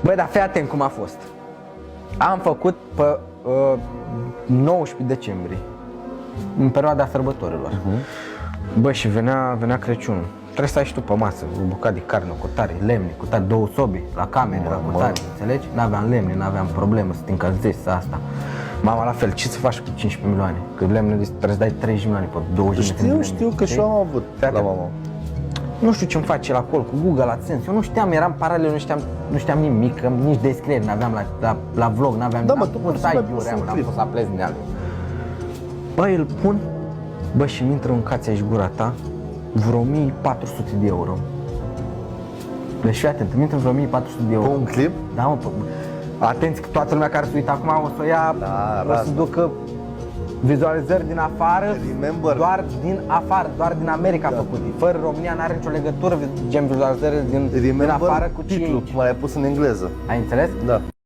Băi, dar fii atent cum a fost. Am făcut pe 19 decembrie, în perioada sărbătorilor. Bă, și venea Crăciunul. Trebuie să ai și tu pe masă, o bucată de carne, o cutare, lemne, cutare, 2 sobe, la camere, la cutare, înțelegi? N-aveam lemne, n-aveam problemă să te încălzești, să asta. Mama la fel, ce să faci cu 15 milioane? Că lemne trebuie să dai 30 milioane pe 20 de milioane. Știu că și eu am avut la mama. Nu știu ce-mi face el acolo cu Google AdSense, eu nu știam, eram paralel, nu știam nimic, nici descriere n-aveam la vlog, n-aveam, Da, mă, am tu pus poți să mai pus site-uri, un am clip. pus la plezne de ale. Bă, îl pun, bă, și mi intră în cația și gura ta vreo 1400 de euro. Deci fii atent, mi intră vreo 1400 de euro. Pe un clip? Da, mă, atenți că toată lumea care se uită acum o să ia, o să ducă vizualizări din afară, Remember. doar din afară, doar din America făcute. Fără România n-are nicio legătură, gen vizualizări din afară cu ce e titlul, aici. cum l-ai pus în engleză. Ai înțeles? Da.